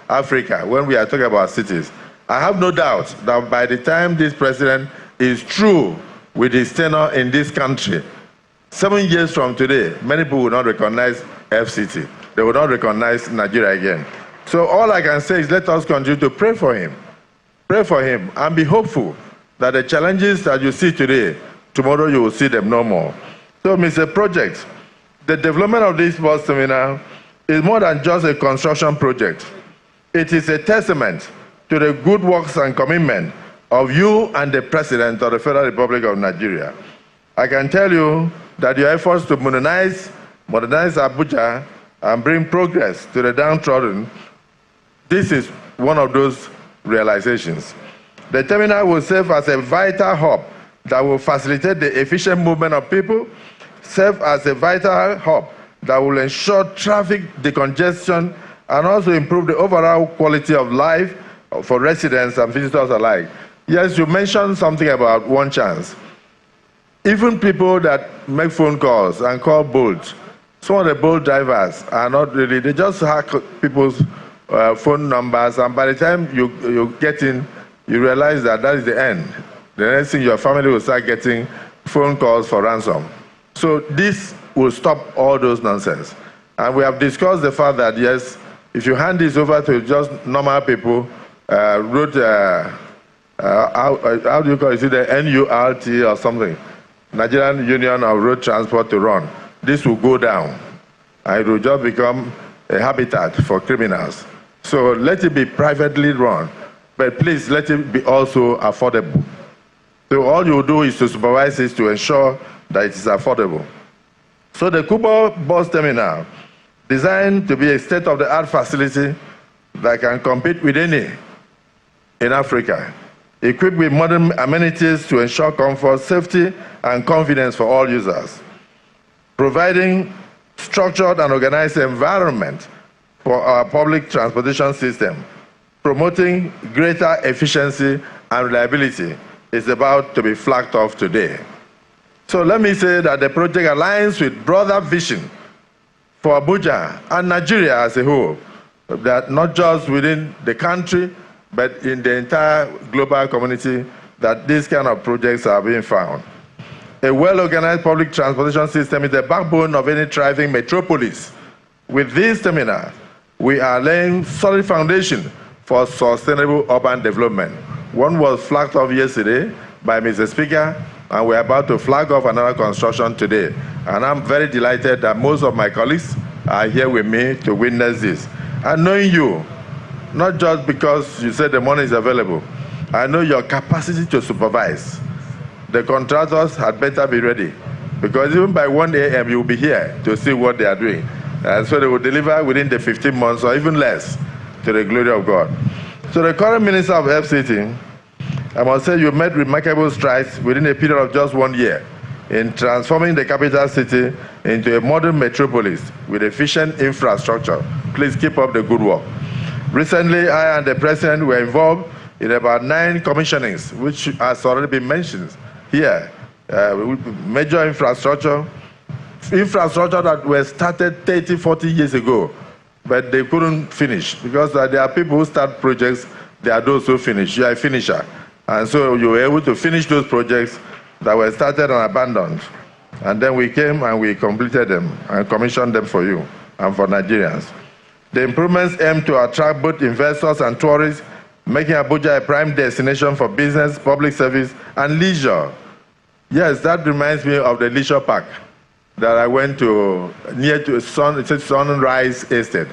Speaker 1: Africa when we are talking about cities. I have no doubt that by the time this President is through with his tenure in this country, 7 years from today, many people will not recognize FCT. They will not recognize Nigeria again. So all I can say is let us continue to pray for him. Pray for him and be hopeful that the challenges that you see today, tomorrow you will see them no more. So, Mr. Project, the development of this bus terminal is more than just a construction project. It is a testament to the good works and commitment of you and the President of the Federal Republic of Nigeria. I can tell you that your efforts to modernize Abuja and bring progress to the downtrodden, this is one of those realizations. The terminal will serve as a vital hub that will facilitate the efficient movement of people, serve as a vital hub that will ensure traffic decongestion and also improve the overall quality of life for residents and visitors alike. Yes, you mentioned something about one chance. Even people that make phone calls and call Bolt, some of the Bolt drivers are not really, they just hack people's phone numbers, and by the time you get in, you realize that that is the end. The next thing, your family will start getting phone calls for ransom. So this will stop all those nonsense. And we have discussed the fact that, yes, if you hand this over to just normal people, how do you call it? Is it the NURT or something? Nigerian Union of Road Transport to run. This will go down. And it will just become a habitat for criminals. So let it be privately run, but please let it be also affordable. So all you do is to supervise this to ensure that it is affordable. So the Kugbo bus terminal, designed to be a state-of-the-art facility that can compete with any in Africa, equipped with modern amenities to ensure comfort, safety, and convenience for all users, providing structured and organized environment for our public transportation system, promoting greater efficiency and reliability is about to be flagged off today. So let me say that the project aligns with broader vision for Abuja and Nigeria as a whole, that not just within the country, but in the entire global community, that these kind of projects are being found. A well-organized public transportation system is the backbone of any thriving metropolis. With these terminals, we are laying solid foundation for sustainable urban development. One was flagged off yesterday by Mr. Speaker, and we're about to flag off another construction today. And I'm very delighted that most of my colleagues are here with me to witness this. And knowing you, not just because you said the money is available, I know your capacity to supervise. The contractors had better be ready, because even by 1 a.m. you'll be here to see what they are doing. And so they will deliver within the 15 months or even less to the glory of God. So the current Minister of FCT, I must say you made remarkable strides within a period of just 1 year in transforming the capital city into a modern metropolis with efficient infrastructure. Please keep up the good work. Recently, I and the President were involved in about 9 commissionings, which has already been mentioned here. Major infrastructure that were started 30, 40 years ago, but they couldn't finish because there are people who start projects, there are those who finish. You are a finisher. And so you were able to finish those projects that were started and abandoned. And then we came and we completed them and commissioned them for you and for Nigerians. The improvements aim to attract both investors and tourists, making Abuja a prime destination for business, public service, and leisure. Yes, that reminds me of the leisure park that I went to near to Sunrise Estate,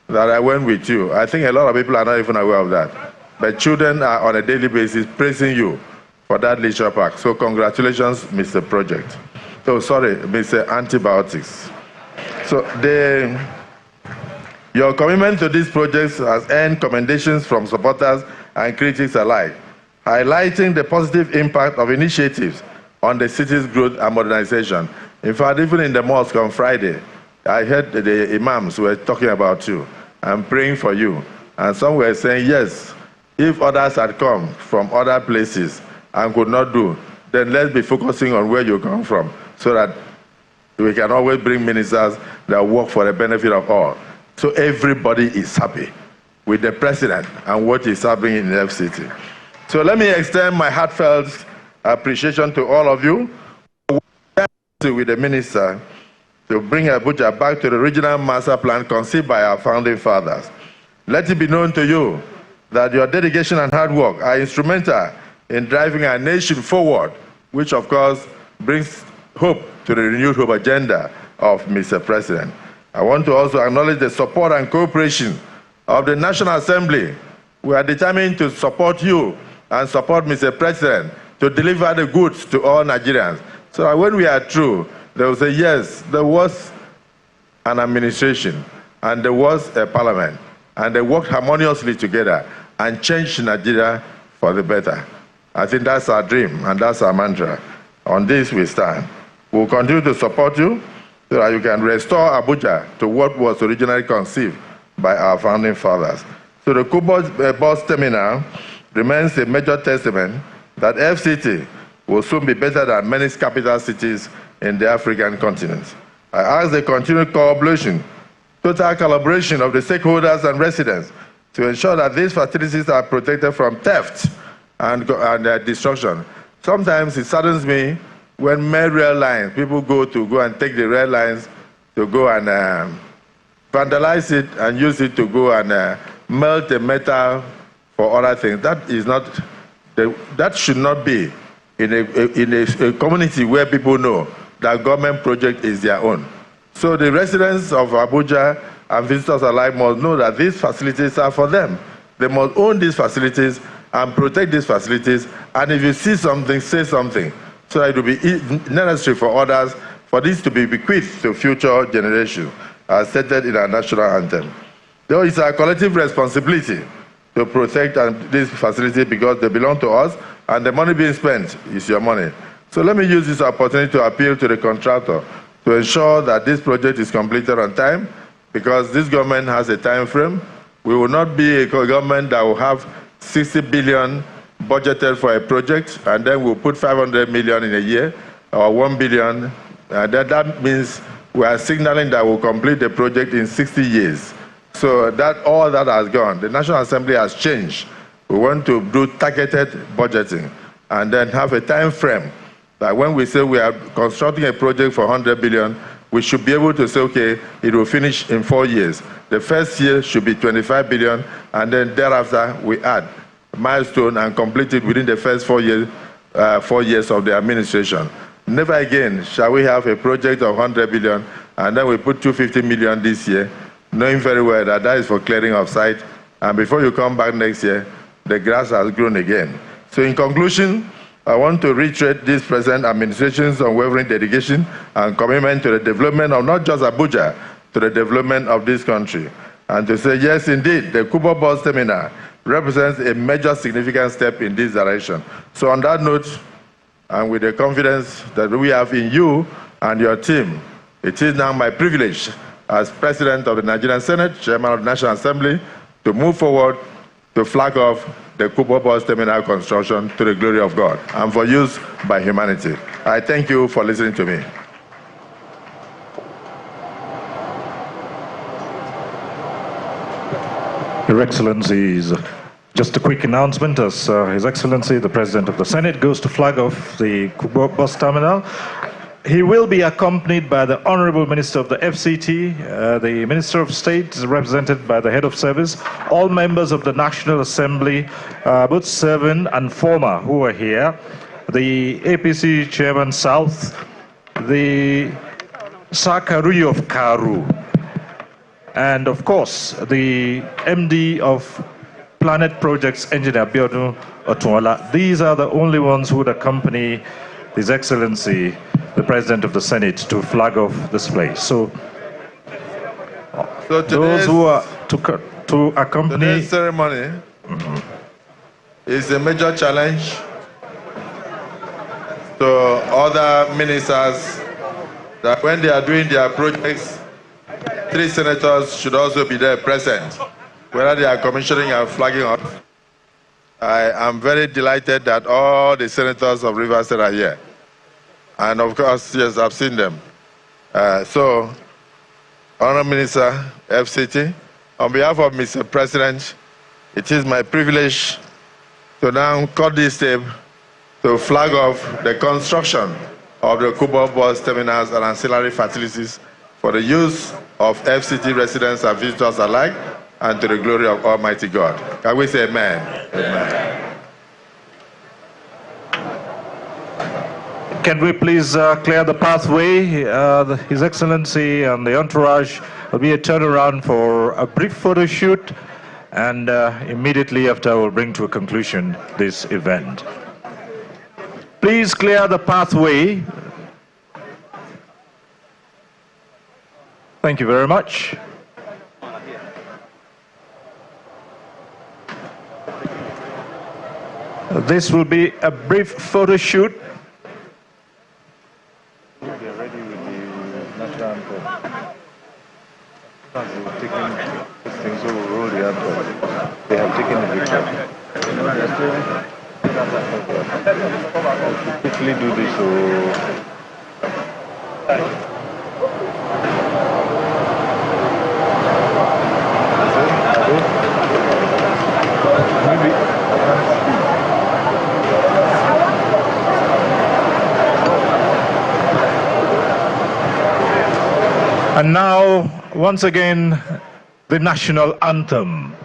Speaker 1: that I went with you. I think a lot of people are not even aware of that. But children are on a daily basis praising you for that leisure park. So congratulations, Mr. Project. So sorry, Mr. Antibiotics. So your commitment to these projects has earned commendations from supporters and critics alike, highlighting the positive impact of initiatives on the city's growth and modernization. In fact, even in the mosque on Friday, I heard the imams were talking about you and praying for you. And some were saying, yes, if others had come from other places and could not do, then let's be focusing on where you come from so that we can always bring ministers that work for the benefit of all. So everybody is happy with the president and what is happening in the FCT. So let me extend my heartfelt appreciation to all of you with the minister to bring Abuja back to the regional master plan conceived by our founding fathers. Let it be known to you that your dedication and hard work are instrumental in driving our nation forward, which of course brings hope to the renewed hope agenda of Mr. President. I want to also acknowledge the support and cooperation of the National Assembly. We are determined to support you and support Mr. President to deliver the goods to all Nigerians. So that when we are through, they will say, yes, there was an administration and there was a parliament and they worked harmoniously together and changed Nigeria for the better. I think that's our dream and that's our mantra. On this we stand. We'll continue to support you so that you can restore Abuja to what was originally conceived by our founding fathers. So the Kugbo bus terminal remains a major testament that FCT will soon be better than many capital cities in the African continent. I ask the continued collaboration, total collaboration of the stakeholders and residents to ensure that these facilities are protected from theft and destruction. Sometimes it saddens me when main rail lines, people go and take the rail lines to go and vandalize it and use it to go and melt the metal for other things. That should not be in a community where people know that government project is their own. So the residents of Abuja and visitors alike must know that these facilities are for them. They must own these facilities and protect these facilities. And if you see something, say something, so that it will be necessary for others for this to be bequeathed to future generations, as stated in our national anthem. Though it's our collective responsibility to protect these facilities because they belong to us, and the money being spent is your money. So let me use this opportunity to appeal to the contractor to ensure that this project is completed on time, because this government has a time frame. We will not be a government that will have 60 billion budgeted for a project, and then we'll put 500 million in a year, or 1 billion. That means we are signaling that we'll complete the project in 60 years. So all that has gone. The National Assembly has changed. We want to do targeted budgeting and then have a time frame that when we say we are constructing a project for 100 billion, we should be able to say, okay, it will finish in 4 years. The first year should be 25 billion, and then thereafter we add milestone and complete it within the first 4 years of the administration. Never again shall we have a project of 100 billion and then we put 250 million this year, knowing very well that that is for clearing of site, and before you come back next year, the grass has grown again. So in conclusion, I want to reiterate this present administration's unwavering dedication and commitment to the development of not just Abuja, to the development of this country. And to say, yes, indeed, the Kugbo bus terminal represents a major significant step in this direction. So on that note, and with the confidence that we have in you and your team, It is now my privilege as President of the Nigerian Senate, Chairman of the National Assembly, to move forward to flag off the Kugbo bus terminal construction to the glory of God and for use by humanity. I thank you for listening to me.
Speaker 2: Your Excellencies, just a quick announcement as His Excellency, the President of the Senate, goes to flag off the Kugbo bus terminal. He will be accompanied by the Honorable Minister of the FCT, the Minister of State, represented by the Head of Service, all members of the National Assembly, both serving and former who are here, the APC Chairman South, the Sakaruyo of Karu, and of course, the MD of Planet Projects, Engineer Biodun Otunwala. These are the only ones who would accompany His Excellency, the President of the Senate, to flag off this place. So those who are to accompany...
Speaker 1: Today's ceremony is a major challenge to other ministers that when they are doing their projects, 3 senators should also be there present, whether they are commissioning or flagging off. I am very delighted that all the senators of Rivers State are here. And of course, yes, I've seen them. So, Honourable Minister, FCT, on behalf of Mr. President, it is my privilege to now cut this tape to flag off the construction of the Kugbo bus terminals and ancillary facilities for the use of FCT residents and visitors alike, and to the glory of Almighty God. Can we say amen? Amen.
Speaker 2: Can we please clear the pathway? His Excellency and the entourage will be a turnaround for a brief photo shoot, and immediately after we'll bring to a conclusion this event. Please clear the pathway. Thank you very much. This will be a brief photo shoot. We are ready with the national anthem. They have taken this thing, so we'll roll the anthem. They have taken the picture. I should quickly do this. And now, once again, the national anthem.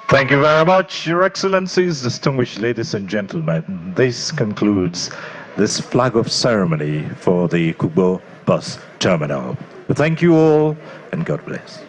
Speaker 2: Thank you very much, Your Excellencies, distinguished ladies and gentlemen. This concludes this flag-off ceremony for the Kugbo bus terminal. Thank you all, and God bless.